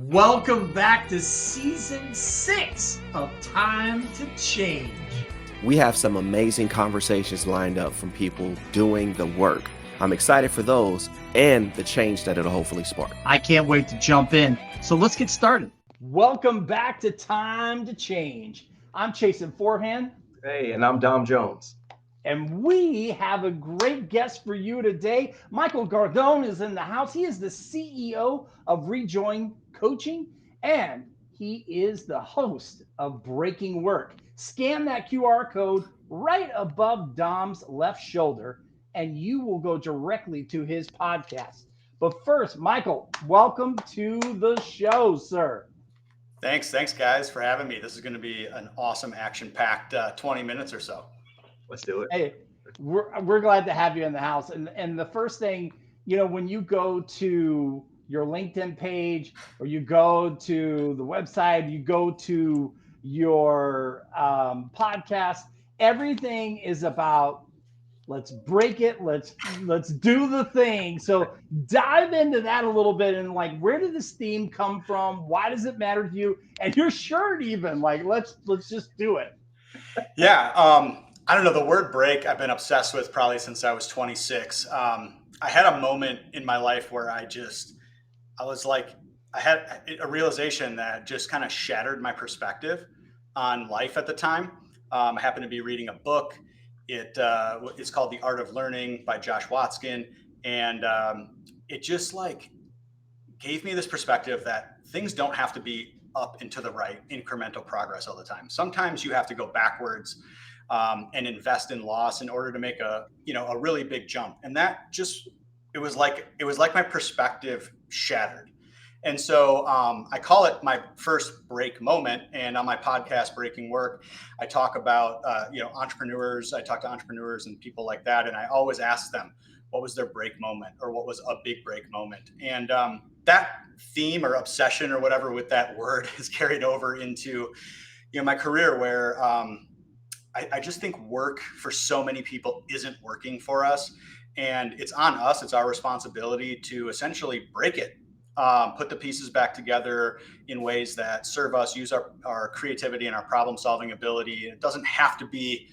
Welcome back to Season 6 of Time to Change. We have some amazing conversations lined up from people doing the work. I'm excited for those and the change that it'll hopefully spark. I can't wait to jump in. So let's get started. Welcome back to Time to Change. I'm Chasen Forehand. Hey, and I'm Dom Jones. And we have a great guest for you today. Michael Gardon is in the house. He is the CEO of Rejoin Coaching, and he is the host of Breaking Work. Scan that QR code right above Dom's left shoulder, and you will go directly to his podcast. But first, Michael, welcome to the show, sir. Thanks guys for having me. This is going to be an awesome action-packed 20 minutes or so. Let's do it. Hey, we're glad to have you in the house. And the first thing, when you go to your LinkedIn page or you go to the website, you go to your podcast, everything is about let's break it, let's do the thing. So dive into that a little bit and where did this theme come from? Why does it matter to you? And your shirt even, let's just do it. Yeah. I don't know, the word break I've been obsessed with probably since I was 26. I had a moment in my life where I had a realization that just kind of shattered my perspective on life at the time. I happened to be reading a book. It's called The Art of Learning by Josh Watskin. And it just gave me this perspective that things don't have to be up and to the right, incremental progress all the time. Sometimes you have to go backwards and invest in loss in order to make a really big jump. And that it was like my perspective shattered. And so I call it my first break moment. And on my podcast, Breaking Work, I talk about, entrepreneurs. I talk to entrepreneurs and people like that. And I always ask them, what was their break moment or what was a big break moment? And that theme or obsession or whatever with that word has carried over into, my career where I just think work for so many people isn't working for us. And it's on us. It's our responsibility to essentially break it, put the pieces back together in ways that serve us, use our creativity and our problem solving ability. It doesn't have to be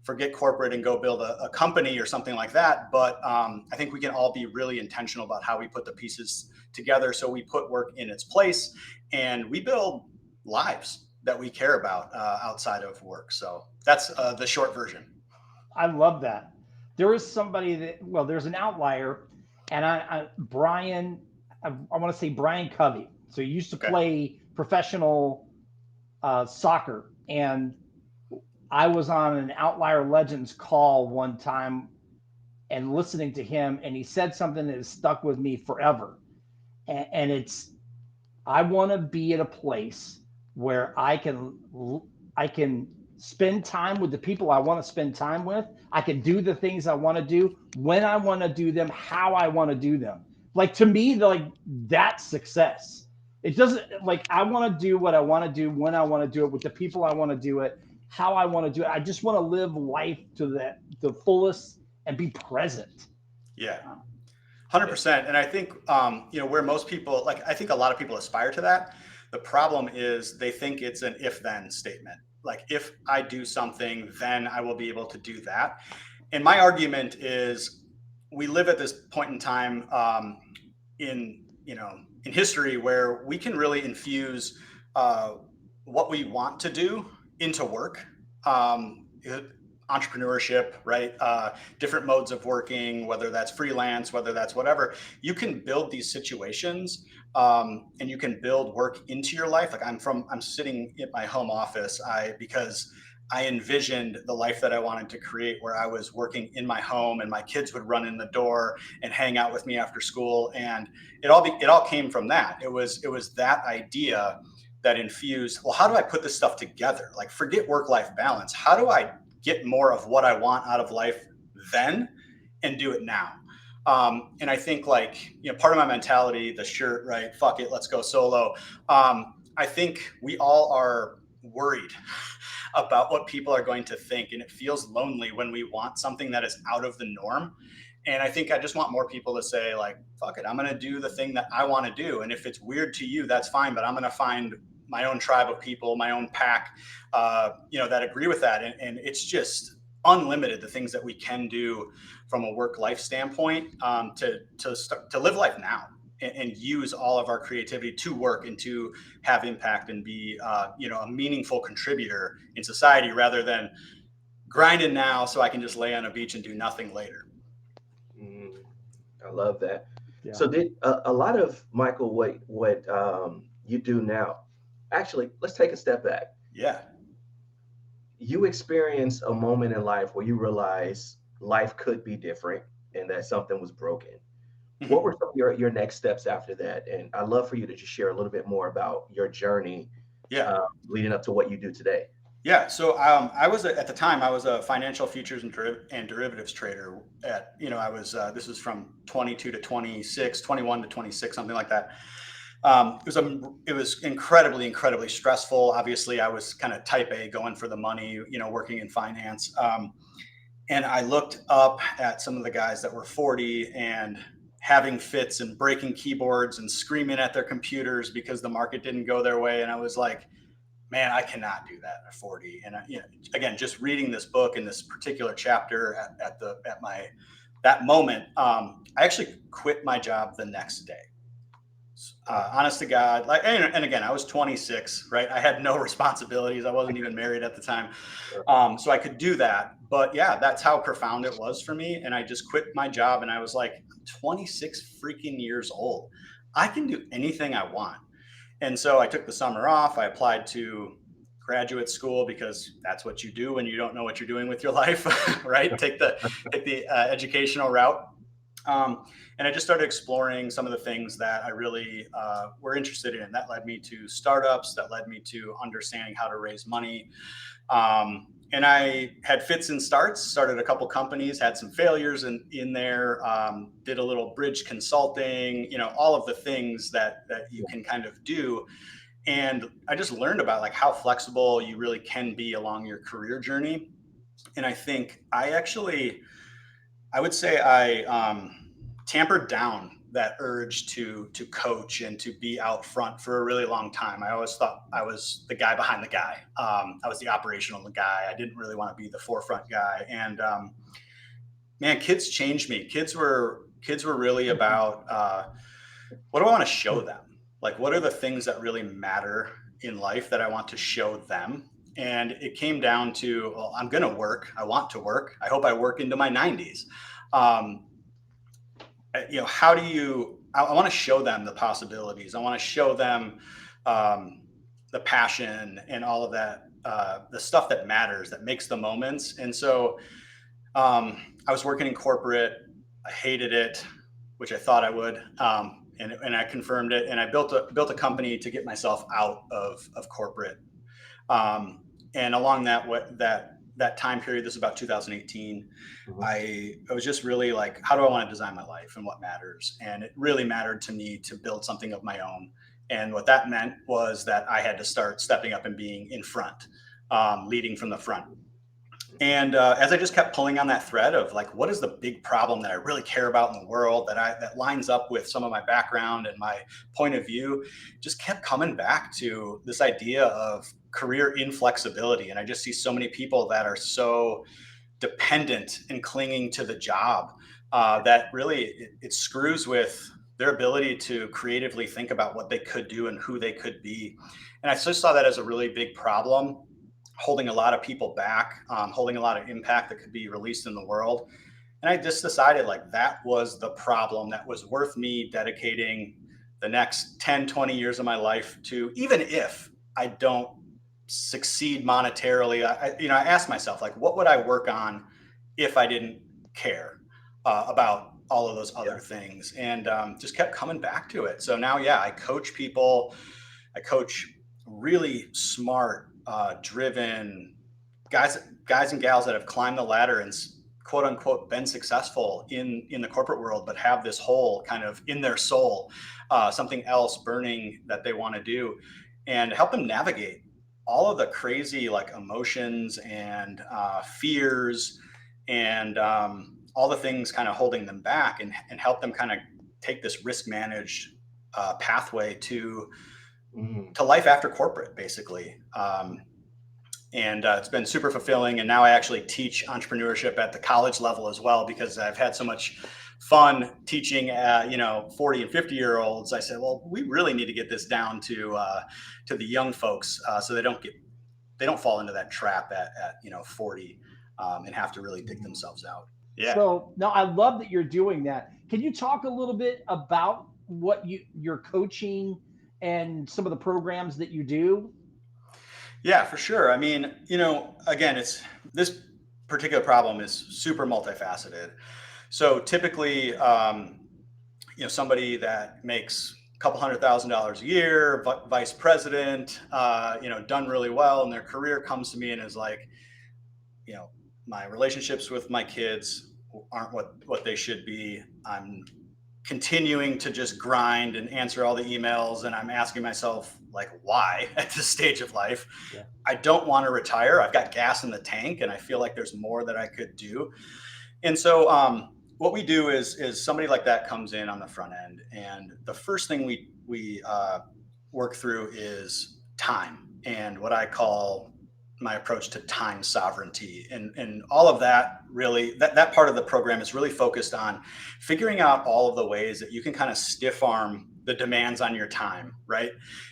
forget corporate and go build a company or something like that. But I think we can all be really intentional about how we put the pieces together. So we put work in its place and we build lives that we care about outside of work. So that's the short version. I love that. There is somebody there's an outlier, and Brian, I want to say Brian Covey. So he used to play professional soccer, and I was on an Outlier Legends call one time and listening to him, and he said something that has stuck with me forever. And it's, I want to be at a place where I can spend time with the people I want to spend time with. I can do the things I want to do when I want to do them, how I want to do them. To me, that's success. It doesn't I want to do what I want to do when I want to do it with the people I want to do it, how I want to do it. I just want to live life to the fullest and be present. Yeah. 100%. And I think, where most people, I think a lot of people aspire to that. The problem is they think it's an if-then statement. If I do something, then I will be able to do that. And my argument is we live at this point in time in history where we can really infuse what we want to do into work. Entrepreneurship, right? Different modes of working, whether that's freelance, whether that's whatever. You can build these situations and you can build work into your life. I'm sitting at my home office because I envisioned the life that I wanted to create where I was working in my home and my kids would run in the door and hang out with me after school. And it all came from that. It was that idea that infused, well, how do I put this stuff together? Forget work-life balance. How do I get more of what I want out of life then and do it now? And I think part of my mentality, the shirt, right? Fuck it, let's go solo. I think we all are worried about what people are going to think. And it feels lonely when we want something that is out of the norm. And I think I just want more people to say, like, fuck it, I'm going to do the thing that I want to do. And if it's weird to you, that's fine. But I'm going to find my own tribe of people, my own pack, that agree with that. And it's just unlimited, the things that we can do from a work-life standpoint, to live life now and use all of our creativity to work and to have impact and be, a meaningful contributor in society, rather than grinding now so I can just lay on a beach and do nothing later. I love that. Yeah. So did a lot of Michael, what you do now, actually, let's take a step back. Yeah. You experience a moment in life where you realize life could be different and that something was broken. What were some of your next steps after that? And I'd love for you to just share a little bit more about your journey leading up to what you do today. Yeah. So I was at the time, I was a financial futures and derivatives trader this is from 22 to 26, 21 to 26, something like that. It was incredibly, incredibly stressful. Obviously, I was kind of type A, going for the money, working in finance. And I looked up at some of the guys that were 40 and having fits and breaking keyboards and screaming at their computers because the market didn't go their way. And I was like, man, I cannot do that at 40. And again, just reading this book in this particular chapter at that moment, I actually quit my job the next day. Honest to God, and again, I was 26, right? I had no responsibilities. I wasn't even married at the time. So I could do that. But yeah, that's how profound it was for me. And I just quit my job, and I was like, I'm 26 freaking years old. I can do anything I want. And so I took the summer off. I applied to graduate school because that's what you do when you don't know what you're doing with your life, right? Take the educational route. And I just started exploring some of the things that I really were interested in. That led me to startups, that led me to understanding how to raise money. And I had fits and starts, started a couple companies, had some failures in there, did a little bridge consulting, all of the things that you can kind of do. And I just learned about like how flexible you really can be along your career journey. And I think I would say I tampered down that urge to coach and to be out front for a really long time. I always thought I was the guy behind the guy. I was the operational guy. I didn't really want to be the forefront guy. And man, kids changed me. Kids were really about what do I want to show them? Like, what are the things that really matter in life that I want to show them? And it came down to, well, I'm going to work. I want to work. I hope I work into my 90s. I want to show them the possibilities. I want to show them the passion and all of that, the stuff that matters, that makes the moments. And so I was working in corporate. I hated it, which I thought I would. And I confirmed it. And I built a company to get myself out of corporate. And along that time period, this is about 2018, I was just really like, how do I want to design my life and what matters? And it really mattered to me to build something of my own. And what that meant was that I had to start stepping up and being in front, leading from the front. And as I just kept pulling on that thread of like, what is the big problem that I really care about in the world that lines up with some of my background and my point of view, just kept coming back to this idea of career inflexibility. And I just see so many people that are so dependent and clinging to the job that really it screws with their ability to creatively think about what they could do and who they could be. And I just saw that as a really big problem, holding a lot of people back, holding a lot of impact that could be released in the world. And I just decided like that was the problem that was worth me dedicating the next 10, 20 years of my life to, even if I don't succeed monetarily. I asked myself, like, what would I work on if I didn't care about all of those other things? And just kept coming back to it. So now, I coach people. I coach really smart, driven guys and gals that have climbed the ladder and quote unquote been successful in the corporate world, but have this hole kind of in their soul, something else burning that they want to do, and help them navigate all of the crazy like emotions and fears and all the things kind of holding them back, and help them kind of take this risk managed pathway to life after corporate, basically. And it's been super fulfilling. And now I actually teach entrepreneurship at the college level as well, because I've had so much fun teaching, 40 and 50-year-olds. I said, well, we really need to get this down to the young folks, so they don't fall into that trap at 40, and have to really dig themselves out. Yeah. So no, I love that you're doing that. Can you talk a little bit about what you're coaching and some of the programs that you do? Yeah, for sure. I mean, again, this particular problem is super multifaceted. So typically, somebody that makes a couple $100,000 a year, vice president, done really well in their career, comes to me and is like, my relationships with my kids aren't what they should be. I'm continuing to just grind and answer all the emails, and I'm asking myself, like, why at this stage of life? Yeah. I don't want to retire. I've got gas in the tank, and I feel like there's more that I could do. And so what we do is somebody like that comes in on the front end, and the first thing we work through is time, and what I call my approach to time sovereignty. And all of that, really, that part of the program is really focused on figuring out all of the ways that you can kind of stiff arm the demands on your time, right?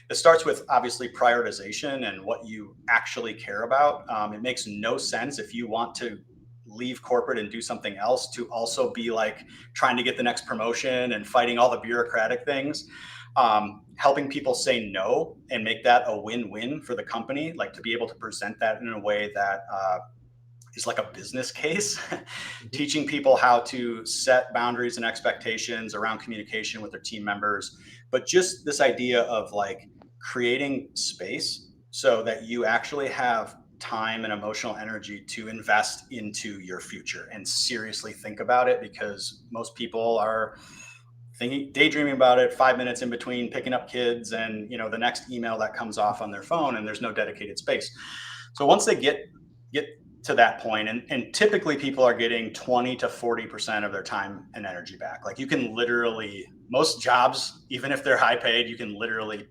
It starts with obviously prioritization and what you actually care about. It makes no sense if you want to leave corporate and do something else to also be like trying to get the next promotion and fighting all the bureaucratic things. Helping people say no and make that a win-win for the company, like to be able to present that in a way that is like a business case. Teaching people how to set boundaries and expectations around communication with their team members, but just this idea of like creating space so that you actually have time and emotional energy to invest into your future and seriously think about it, because most people are daydreaming about it 5 minutes in between picking up kids and the next email that comes off on their phone, and there's no dedicated space. So once they get to that point, and typically people are getting 20 to 40% of their time and energy back. Like, you can literally, most jobs, even if they're high paid, you can literally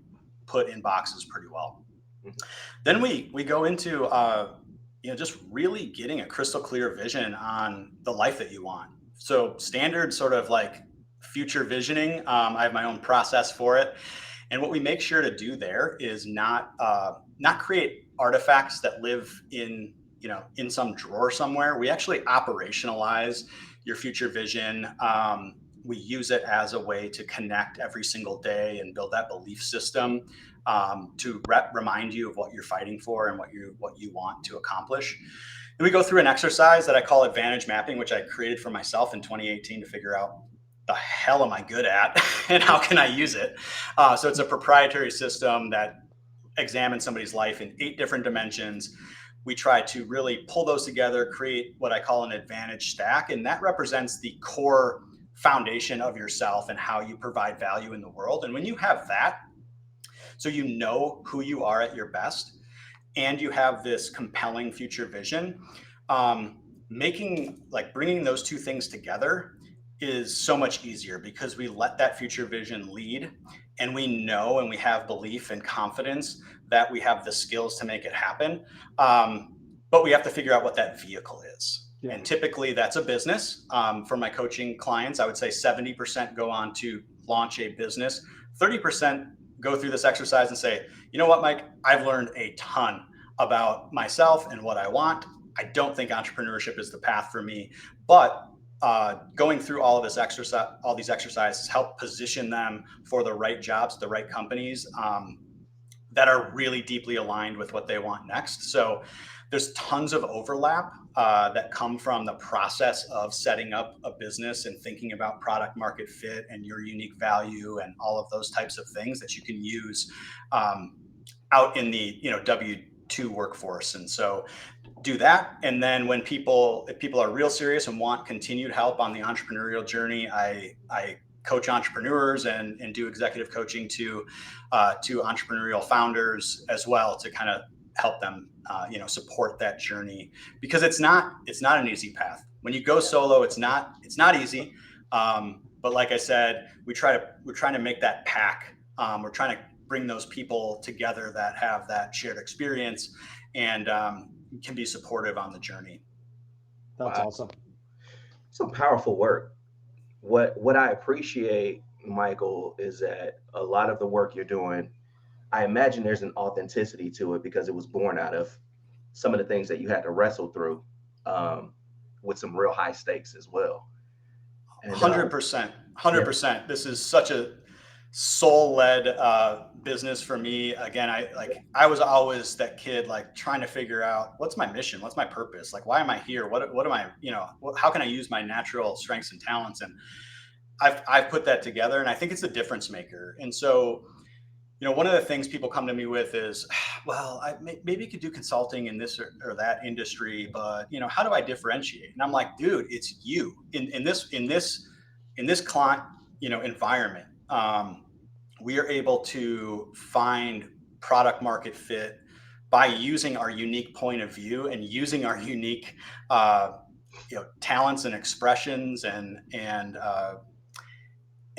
put in boxes pretty well. Then we go into just really getting a crystal clear vision on the life that you want. So standard sort of like future visioning. I have my own process for it. And what we make sure to do there is not create artifacts that live in some drawer somewhere. We actually operationalize your future vision. We use it as a way to connect every single day and build that belief system, to remind you of what you're fighting for and what you want to accomplish. And we go through an exercise that I call advantage mapping, which I created for myself in 2018 to figure out the hell am I good at and how can I use it. So it's a proprietary system that examines somebody's life in 8 different dimensions. We try to really pull those together, create what I call an advantage stack. And that represents the core foundation of yourself and how you provide value in the world. And when you have that, so you know who you are at your best, and you have this compelling future vision, bringing those two things together is so much easier, because we let that future vision lead, and we know and we have belief and confidence that we have the skills to make it happen. But we have to figure out what that vehicle is. Yeah. And typically that's a business. For my coaching clients, I would say 70% go on to launch a business. 30% go through this exercise and say, you know what, Mike, I've learned a ton about myself and what I want. I don't think entrepreneurship is the path for me, but going through all these exercises help position them for the right jobs, the right companies that are really deeply aligned with what they want next. So there's tons of overlap that come from the process of setting up a business and thinking about product market fit and your unique value and all of those types of things that you can use out in the W-2 workforce. And so do that. And then if people are real serious and want continued help on the entrepreneurial journey, I coach entrepreneurs and do executive coaching to entrepreneurial founders as well, to kind of help them, support that journey, because it's not an easy path. When you go solo, it's not easy. But like I said, we're trying to make that pack. We're trying to bring those people together that have that shared experience and can be supportive on the journey. That's Wow. awesome. Some powerful work. What I appreciate, Michael, is that a lot of the work you're doing, I imagine there's an authenticity to it because it was born out of some of the things that you had to wrestle through, with some real high stakes as well. And 100%. 100%. This is such a soul-led business for me. Again, I was always that kid, like trying to figure out what's my mission, what's my purpose, like why am I here, what am I, how can I use my natural strengths and talents, and I've put that together, and I think it's a difference maker. And so, one of the things people come to me with is, well, maybe you could do consulting in this or that industry, but how do I differentiate? And I'm like, dude, it's you in this client, environment. We are able to find product market fit by using our unique point of view and using our unique, talents and expressions, and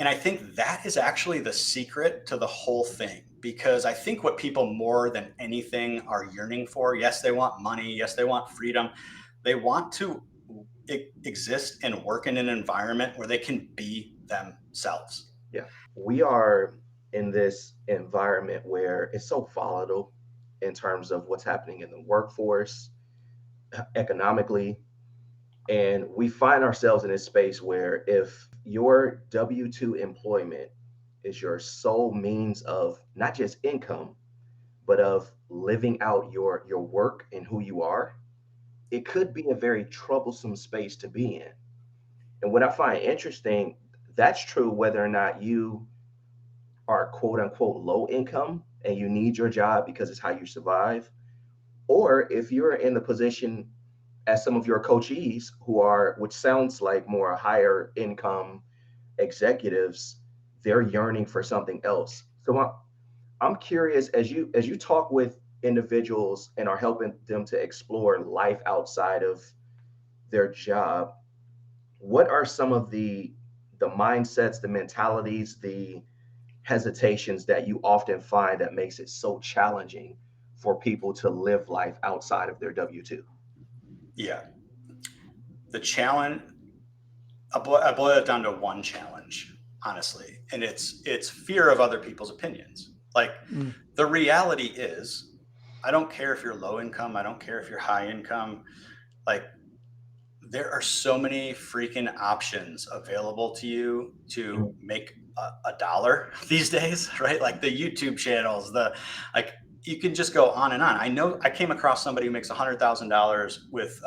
I think that is actually the secret to the whole thing, because I think what people more than anything are yearning for, yes, they want money, yes, they want freedom. They want to exist and work in an environment where they can be themselves. yeah, we are in this environment where it's so volatile in terms of what's happening in the workforce, economically. And we find ourselves in this space where if your W 2 employment is your sole means of not just income, but of living out your work and who you are, it could be a very troublesome space to be in. And what I find interesting, that's true whether or not you are quote unquote low income and you need your job because it's how you survive, or if you're in the position as some of your coachees who are, which sounds like more higher income executives, they're yearning for something else. So I'm curious, as you talk with individuals and are helping them to explore life outside of their job, what are some of the mindsets, the mentalities, the hesitations that you often find that makes it so challenging for people to live life outside of their W-2? Yeah. The challenge, I boil it down to one challenge, honestly, and it's fear of other people's opinions. Like, the reality is, I don't care if you're low income, I don't care if you're high income, like, there are so many freaking options available to you to make a dollar these days, right? Like the YouTube channels, like, you can just go on and on. I know I came across somebody who makes $100,000 with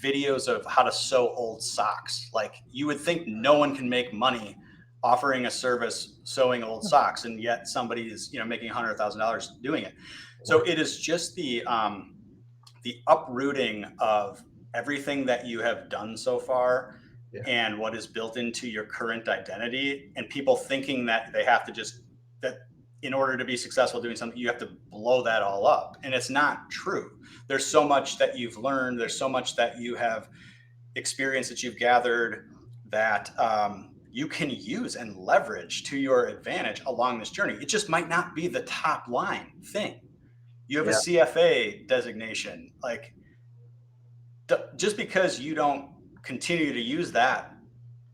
videos of how to sew old socks. Like, you would think no one can make money offering a service sewing old socks, and yet somebody is making $100,000 doing it. So it is just the uprooting of everything that you have done so far, and what is built into your current identity, and people thinking that they have to that in order to be successful doing something, you have to blow that all up. And it's not true. There's so much that you've learned. There's so much that you have experience that you've gathered that you can use and leverage to your advantage along this journey. It just might not be the top line thing. You have a CFA designation. Like, just because you don't continue to use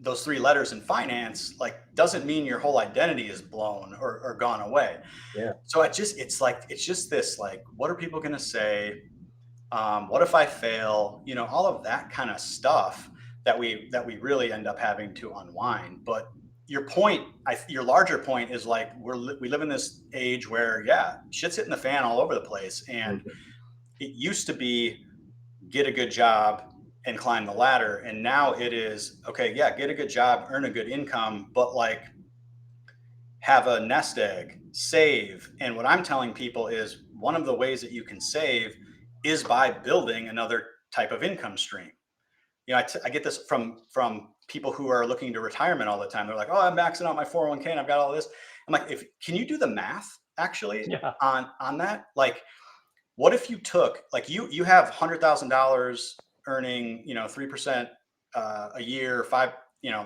those three letters in finance, like, doesn't mean your whole identity is blown or gone away. Yeah. So it's just this, like, what are people going to say? What if I fail? All of that kind of stuff that we really end up having to unwind. But your larger point is, like, we live in this age where, shit's hitting the fan all over the place. And it used to be get a good job and climb the ladder. And now it is, okay, get a good job, earn a good income, but, like, have a nest egg, save. And what I'm telling people is, one of the ways that you can save is by building another type of income stream. I get this from people who are looking to retirement all the time. They're like, oh, I'm maxing out my 401k and I've got all this. I'm like, can you do the math actually on that? Like, What if you took, like, you have $100,000 earning, 3% a year,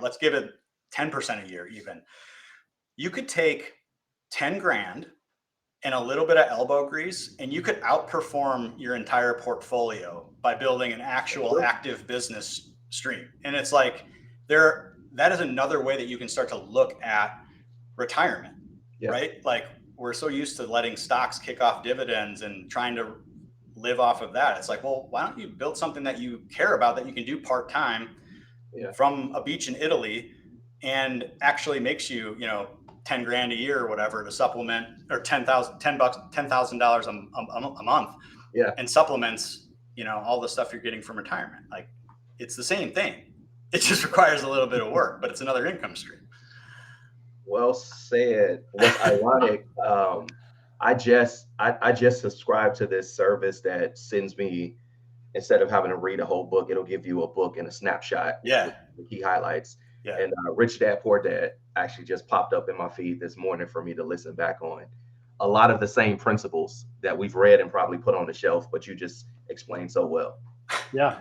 let's give it 10% a year even. You could take 10 grand and a little bit of elbow grease, and you could outperform your entire portfolio by building an actual active business stream. And it's like, that is another way that you can start to look at retirement, right? Like, we're so used to letting stocks kick off dividends and trying to live off of that. It's like, well, why don't you build something that you care about that you can do part-time from a beach in Italy, and actually makes you, 10 grand a year or whatever to supplement, or $10,000 a month. And supplements, all the stuff you're getting from retirement. Like, it's the same thing. It just requires a little bit of work, but it's another income stream. Well said. What's ironic, I just subscribed to this service that sends me, instead of having to read a whole book, it'll give you a book and a snapshot with the key highlights. And Rich Dad Poor Dad actually just popped up in my feed this morning for me to listen back on. A lot of the same principles that we've read and probably put on the shelf, but you just explained so well. Yeah.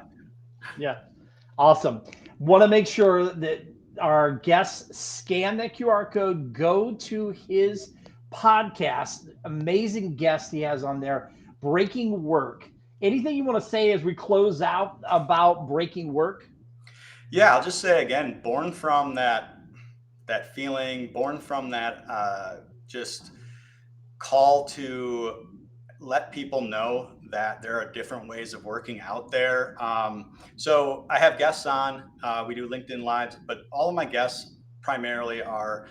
Awesome. Want to make sure that our guests scan that QR code, go to his podcast. Amazing guest he has on there, Breaking Work. Anything you want to say as we close out about Breaking Work? Yeah, I'll just say again, born from that feeling, born from that just call to let people know that there are different ways of working out there. So I have guests on, we do LinkedIn Lives, but all of my guests primarily are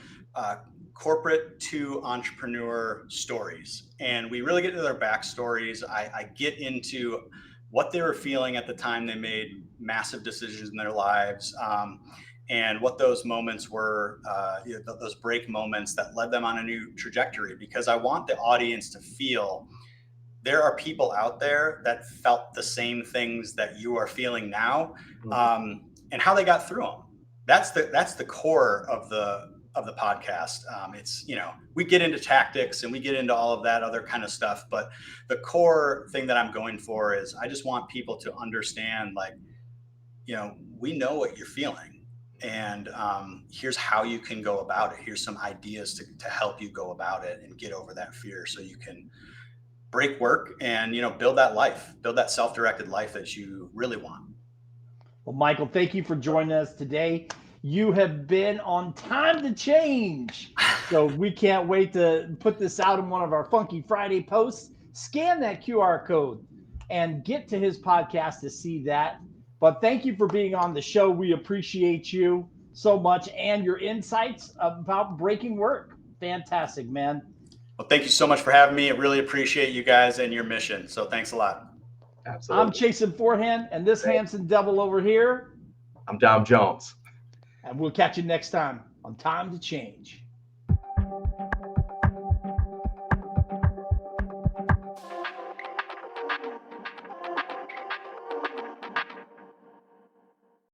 corporate to entrepreneur stories. And we really get into their backstories. I get into what they were feeling at the time they made massive decisions in their lives, and what those moments were, those break moments that led them on a new trajectory. Because I want the audience to feel there are people out there that felt the same things that you are feeling now, and how they got through them. That's the core of the podcast. It's, we get into tactics and we get into all of that other kind of stuff, but the core thing that I'm going for is I just want people to understand, like, we know what you're feeling, and here's how you can go about it. Here's some ideas to help you go about it and get over that fear, so you can break work and, build that self-directed life that you really want. Well, Michael, thank you for joining us today. You have been on Time to Change. So we can't wait to put this out in one of our Funky Friday posts. Scan that QR code and get to his podcast to see that. But thank you for being on the show. We appreciate you so much, and your insights about breaking work. Fantastic, man. Well, thank you so much for having me. I really appreciate you guys and your mission. So thanks a lot. Absolutely. I'm Chasen Forehand, and this handsome devil over here, I'm Dom Jones. and we'll catch you next time on Time to Change.